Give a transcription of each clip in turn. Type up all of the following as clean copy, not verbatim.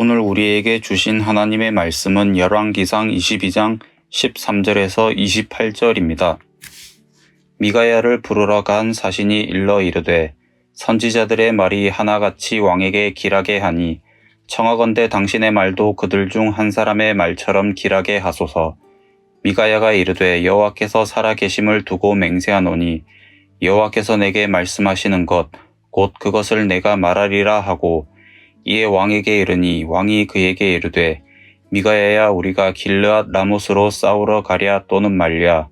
오늘 우리에게 주신 하나님의 말씀은 열왕기상 22장 13절에서 28절입니다. 미가야를 부르러 간 사신이 일러 이르되 선지자들의 말이 하나같이 왕에게 길하게 하니 청하건대 당신의 말도 그들 중 한 사람의 말처럼 길하게 하소서. 미가야가 이르되 여호와께서 살아계심을 두고 맹세하노니 여호와께서 내게 말씀하시는 것 곧 그것을 내가 말하리라 하고 이에 왕에게 이르니 왕이 그에게 이르되 미가야야 우리가 길르앗 라못으로 싸우러 가랴 또는 말랴.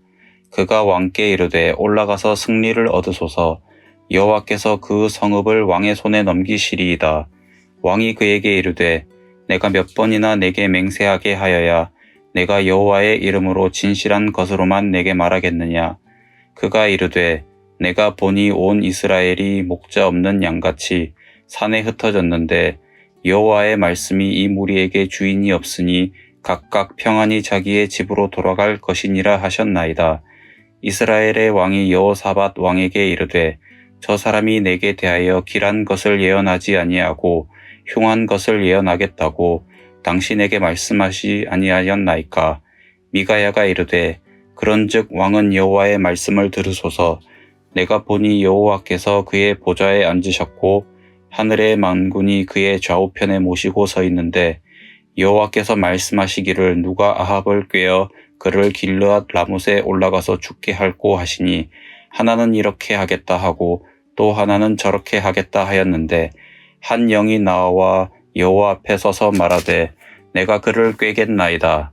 그가 왕께 이르되 올라가서 승리를 얻으소서. 여호와께서 그 성읍을 왕의 손에 넘기시리이다. 왕이 그에게 이르되 내가 몇 번이나 내게 맹세하게 하여야 내가 여호와의 이름으로 진실한 것으로만 내게 말하겠느냐. 그가 이르되 내가 보니 온 이스라엘이 목자 없는 양같이 산에 흩어졌는데 여호와의 말씀이 이 무리에게 주인이 없으니 각각 평안히 자기의 집으로 돌아갈 것이니라 하셨나이다. 이스라엘의 왕이 여호사밧 왕에게 이르되 저 사람이 내게 대하여 길한 것을 예언하지 아니하고 흉한 것을 예언하겠다고 당신에게 말씀하시 아니하였나이까. 미가야가 이르되 그런즉 왕은 여호와의 말씀을 들으소서. 내가 보니 여호와께서 그의 보좌에 앉으셨고 하늘의 만군이 그의 좌우편에 모시고 서 있는데 여호와께서 말씀하시기를 누가 아합을 꾀어 그를 길르앗 라못에 올라가서 죽게 할꼬 하시니 하나는 이렇게 하겠다 하고 또 하나는 저렇게 하겠다 하였는데 한 영이 나와 여호와 앞에 서서 말하되 내가 그를 꾀겠나이다.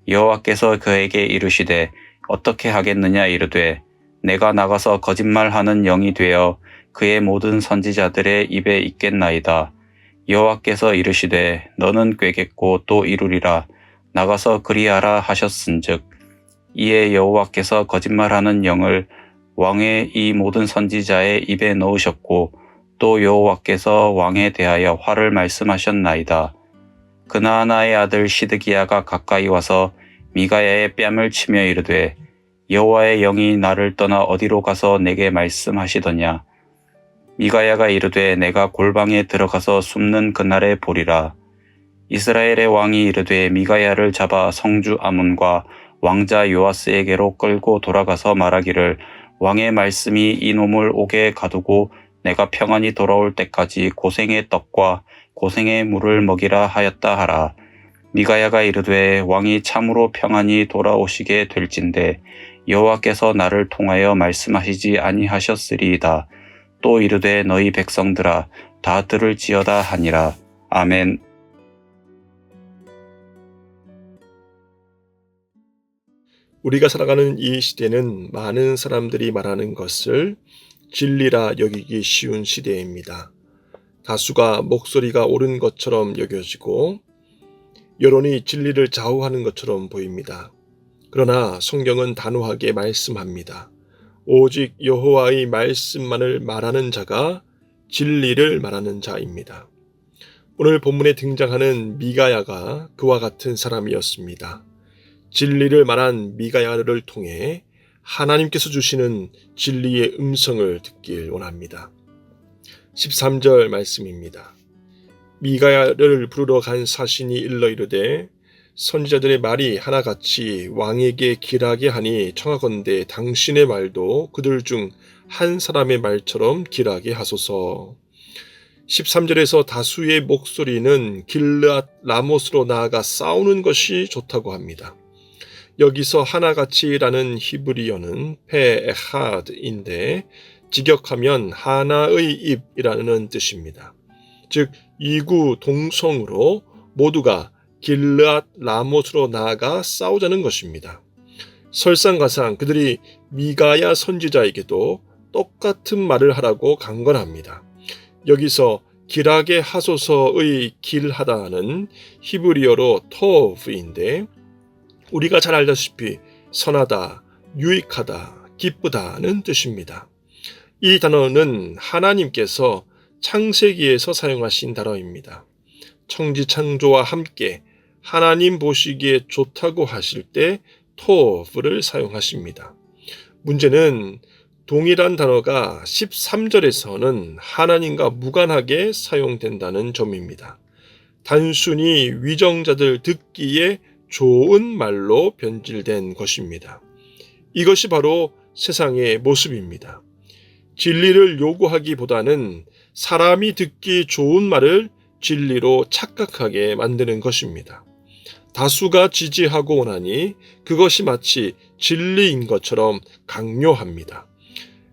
여호와께서 그에게 이르시되 어떻게 하겠느냐 이르되 내가 나가서 거짓말하는 영이 되어 그의 모든 선지자들의 입에 있겠나이다. 여호와께서 이르시되 너는 꾀겠고 또 이루리라. 나가서 그리하라 하셨은즉 이에 여호와께서 거짓말하는 영을 왕의 이 모든 선지자의 입에 넣으셨고 또 여호와께서 왕에 대하여 화를 말씀하셨나이다. 그나아나의 아들 시드기야가 가까이 와서 미가야의 뺨을 치며 이르되 여호와의 영이 나를 떠나 어디로 가서 내게 말씀하시더냐. 미가야가 이르되 내가 골방에 들어가서 숨는 그날에 보리라. 이스라엘의 왕이 이르되 미가야를 잡아 성주 아문과 왕자 요아스에게로 끌고 돌아가서 말하기를 왕의 말씀이 이놈을 옥에 가두고 내가 평안히 돌아올 때까지 고생의 떡과 고생의 물을 먹이라 하였다 하라. 미가야가 이르되 왕이 참으로 평안히 돌아오시게 될진대 여호와께서 나를 통하여 말씀하시지 아니하셨으리이다. 또 이르되 너희 백성들아 다 들을지어다 하니라. 아멘. 우리가 살아가는 이 시대는 많은 사람들이 말하는 것을 진리라 여기기 쉬운 시대입니다. 다수가 목소리가 옳은 것처럼 여겨지고 여론이 진리를 좌우하는 것처럼 보입니다. 그러나 성경은 단호하게 말씀합니다. 오직 여호와의 말씀만을 말하는 자가 진리를 말하는 자입니다. 오늘 본문에 등장하는 미가야가 그와 같은 사람이었습니다. 진리를 말한 미가야를 통해 하나님께서 주시는 진리의 음성을 듣길 원합니다. 13절 말씀입니다. 미가야를 부르러 간 사신이 일러 이르되 선지자들의 말이 하나같이 왕에게 길하게 하니 청하건대 당신의 말도 그들 중 한 사람의 말처럼 길하게 하소서. 13절에서 다수의 목소리는 길르앗 라못으로 나아가 싸우는 것이 좋다고 합니다. 여기서 하나같이라는 히브리어는 페에하드인데 직역하면 하나의 입이라는 뜻입니다. 즉 이구 동성으로 모두가 길르앗 라못으로 나아가 싸우자는 것입니다. 설상가상 그들이 미가야 선지자에게도 똑같은 말을 하라고 강건합니다. 여기서 길하게 하소서의 길하다는 히브리어로 토브인데 우리가 잘 알다시피 선하다, 유익하다, 기쁘다는 뜻입니다. 이 단어는 하나님께서 창세기에서 사용하신 단어입니다. 천지창조와 함께 하나님 보시기에 좋다고 하실 때 토브를 사용하십니다. 문제는 동일한 단어가 13절에서는 하나님과 무관하게 사용된다는 점입니다. 단순히 위정자들 듣기에 좋은 말로 변질된 것입니다. 이것이 바로 세상의 모습입니다. 진리를 요구하기보다는 사람이 듣기 좋은 말을 진리로 착각하게 만드는 것입니다. 다수가 지지하고 원하니 그것이 마치 진리인 것처럼 강요합니다.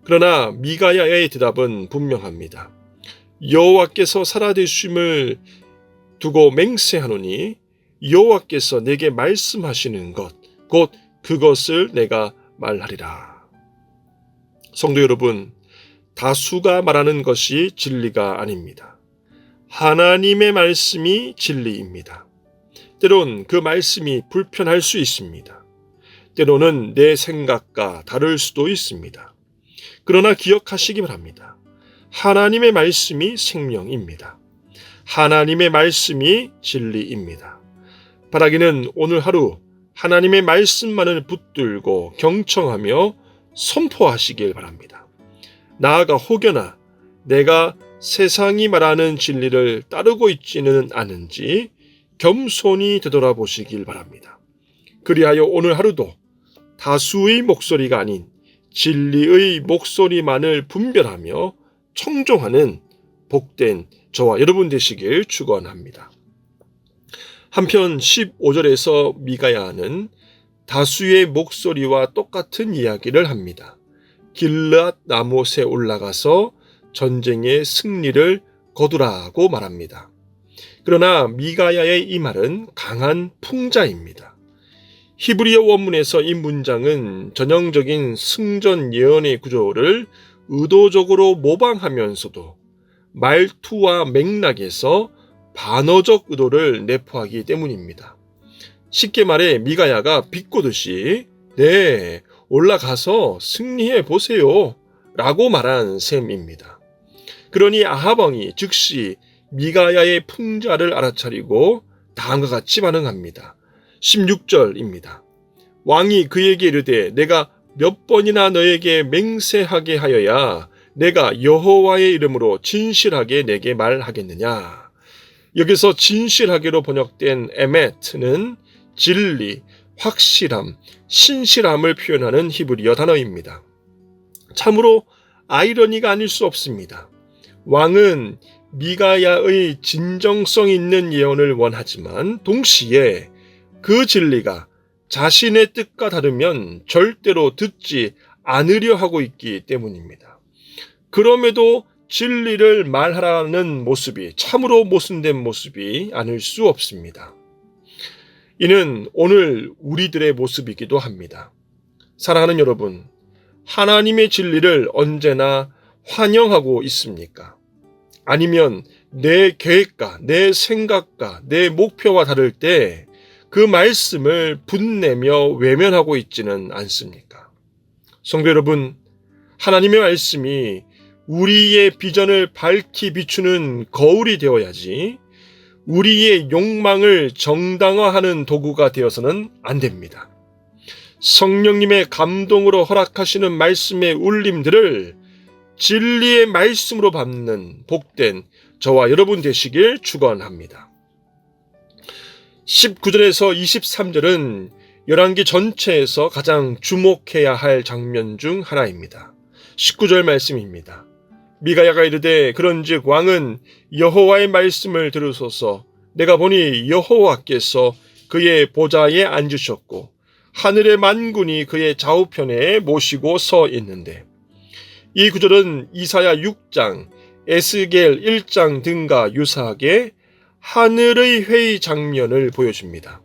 그러나 미가야의 대답은 분명합니다. 여호와께서 살아계심을 두고 맹세하노니 여호와께서 내게 말씀하시는 것 곧 그것을 내가 말하리라. 성도 여러분, 다수가 말하는 것이 진리가 아닙니다. 하나님의 말씀이 진리입니다. 때론 그 말씀이 불편할 수 있습니다. 때로는 내 생각과 다를 수도 있습니다. 그러나 기억하시기 바랍니다. 하나님의 말씀이 생명입니다. 하나님의 말씀이 진리입니다. 바라기는 오늘 하루 하나님의 말씀만을 붙들고 경청하며 선포하시길 바랍니다. 나아가 혹여나 내가 세상이 말하는 진리를 따르고 있지는 않은지 겸손히 되돌아보시길 바랍니다. 그리하여 오늘 하루도 다수의 목소리가 아닌 진리의 목소리만을 분별하며 청종하는 복된 저와 여러분 되시길 축원합니다. 한편 15절에서 미가야는 다수의 목소리와 똑같은 이야기를 합니다. 길르앗 라못에 올라가서 전쟁의 승리를 거두라고 말합니다. 그러나 미가야의 이 말은 강한 풍자입니다. 히브리어 원문에서 이 문장은 전형적인 승전 예언의 구조를 의도적으로 모방하면서도 말투와 맥락에서 반어적 의도를 내포하기 때문입니다. 쉽게 말해 미가야가 비꼬듯이 네, 올라가서 승리해 보세요 라고 말한 셈입니다. 그러니 아합 왕이 즉시 미가야의 풍자를 알아차리고 다음과 같이 반응합니다. 16절입니다. 왕이 그에게 이르되 내가 몇 번이나 너에게 맹세하게 하여야 내가 여호와의 이름으로 진실하게 내게 말하겠느냐. 여기서 진실하게로 번역된 에메트는 진리, 확실함, 신실함을 표현하는 히브리어 단어입니다. 참으로 아이러니가 아닐 수 없습니다. 왕은 미가야의 진정성 있는 예언을 원하지만 동시에 그 진리가 자신의 뜻과 다르면 절대로 듣지 않으려 하고 있기 때문입니다. 그럼에도 진리를 말하라는 모습이 참으로 모순된 모습이 아닐 수 없습니다. 이는 오늘 우리들의 모습이기도 합니다. 사랑하는 여러분, 하나님의 진리를 언제나 환영하고 있습니까? 아니면 내 계획과 내 생각과 내 목표와 다를 때 그 말씀을 분내며 외면하고 있지는 않습니까? 성도 여러분, 하나님의 말씀이 우리의 비전을 밝히 비추는 거울이 되어야지 우리의 욕망을 정당화하는 도구가 되어서는 안 됩니다. 성령님의 감동으로 허락하시는 말씀의 울림들을 진리의 말씀으로 받는 복된 저와 여러분 되시길 축원합니다. 19절에서 23절은 열왕기 전체에서 가장 주목해야 할 장면 중 하나입니다. 19절 말씀입니다. 미가야가 이르되 그런즉 왕은 여호와의 말씀을 들으소서. 내가 보니 여호와께서 그의 보좌에 앉으셨고 하늘의 만군이 그의 좌우편에 모시고 서 있는데. 이 구절은 이사야 6장, 에스겔 1장 등과 유사하게 하늘의 회의 장면을 보여줍니다.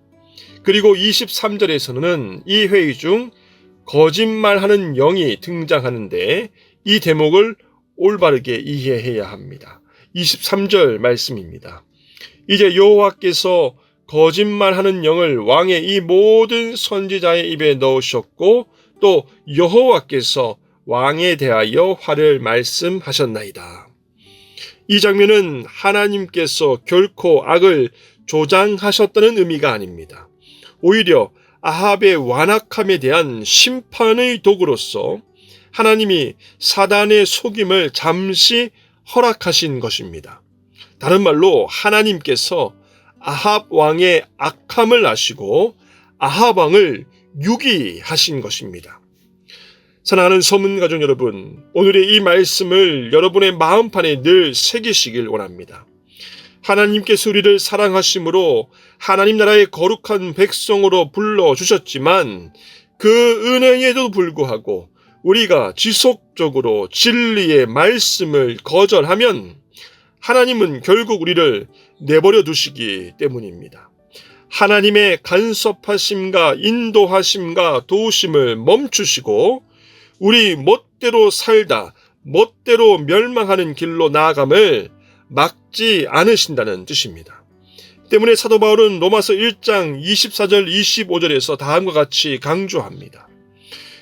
그리고 23절에서는 이 회의 중 거짓말하는 영이 등장하는데 이 대목을 올바르게 이해해야 합니다. 23절 말씀입니다. 이제 여호와께서 거짓말하는 영을 왕의 이 모든 선지자의 입에 넣으셨고 또 여호와께서 왕에 대하여 화를 말씀하셨나이다. 이 장면은 하나님께서 결코 악을 조장하셨다는 의미가 아닙니다. 오히려 아합의 완악함에 대한 심판의 도구로서 하나님이 사단의 속임을 잠시 허락하신 것입니다. 다른 말로 하나님께서 아합 왕의 악함을 아시고 아합 왕을 유기하신 것입니다. 사랑하는 서문가족 여러분, 오늘의 이 말씀을 여러분의 마음판에 늘 새기시길 원합니다. 하나님께서 우리를 사랑하심으로 하나님 나라의 거룩한 백성으로 불러주셨지만 그 은혜에도 불구하고 우리가 지속적으로 진리의 말씀을 거절하면 하나님은 결국 우리를 내버려 두시기 때문입니다. 하나님의 간섭하심과 인도하심과 도우심을 멈추시고 우리 멋대로 살다 멋대로 멸망하는 길로 나아감을 막지 않으신다는 뜻입니다. 때문에 사도 바울은 로마서 1장 24절 25절에서 다음과 같이 강조합니다.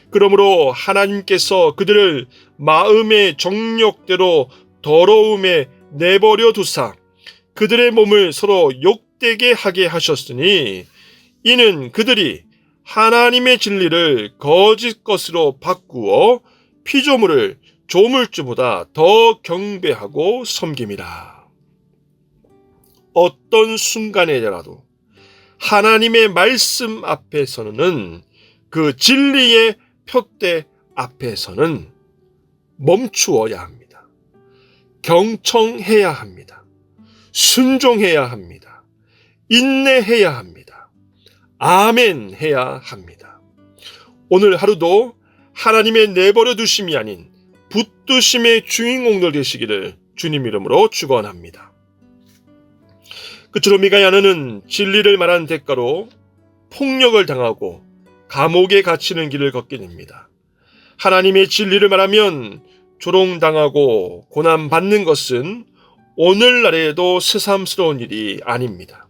그러므로 하나님께서 그들을 마음의 정욕대로 더러움에 내버려 두사 그들의 몸을 서로 욕되게 하게 하셨으니 이는 그들이 하나님의 진리를 거짓 것으로 바꾸어 피조물을 조물주보다 더 경배하고 섬김이라. 어떤 순간에라도 하나님의 말씀 앞에서는 그 진리의 표대 앞에서는 멈추어야 합니다. 경청해야 합니다. 순종해야 합니다. 인내해야 합니다. 아멘 해야 합니다. 오늘 하루도 하나님의 내버려 두심이 아닌 붙드심의 주인공들 되시기를 주님 이름으로 축원합니다. 끝으로 미가야는 진리를 말한 대가로 폭력을 당하고 감옥에 갇히는 길을 걷게 됩니다. 하나님의 진리를 말하면 조롱당하고 고난받는 것은 오늘날에도 새삼스러운 일이 아닙니다.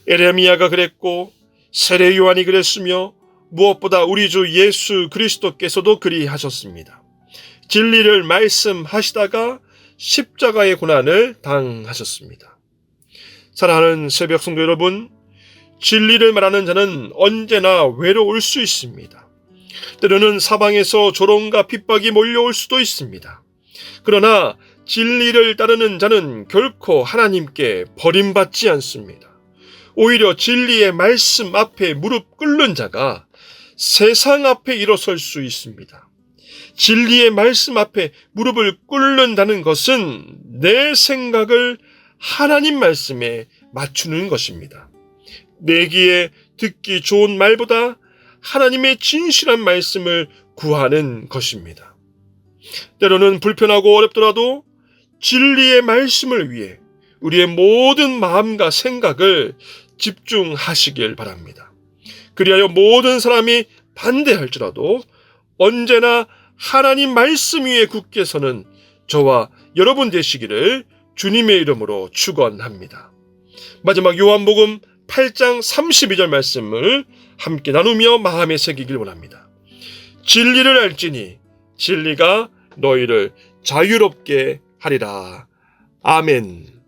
에레미야가 그랬고 세례 요한이 그랬으며 무엇보다 우리 주 예수 그리스도께서도 그리하셨습니다. 진리를 말씀하시다가 십자가의 고난을 당하셨습니다. 사랑하는 새벽 성도 여러분, 진리를 말하는 자는 언제나 외로울 수 있습니다. 때로는 사방에서 조롱과 핍박이 몰려올 수도 있습니다. 그러나 진리를 따르는 자는 결코 하나님께 버림받지 않습니다. 오히려 진리의 말씀 앞에 무릎 꿇는 자가 세상 앞에 일어설 수 있습니다. 진리의 말씀 앞에 무릎을 꿇는다는 것은 내 생각을 하나님 말씀에 맞추는 것입니다. 내 귀에 듣기 좋은 말보다 하나님의 진실한 말씀을 구하는 것입니다. 때로는 불편하고 어렵더라도 진리의 말씀을 위해 우리의 모든 마음과 생각을 집중하시길 바랍니다. 그리하여 모든 사람이 반대할지라도 언제나 하나님 말씀 위에 굳게 서는 저와 여러분 되시기를 주님의 이름으로 축원합니다. 마지막 요한복음 8장 32절 말씀을 함께 나누며 마음에 새기길 원합니다. 진리를 알지니 진리가 너희를 자유롭게 하리라. 아멘.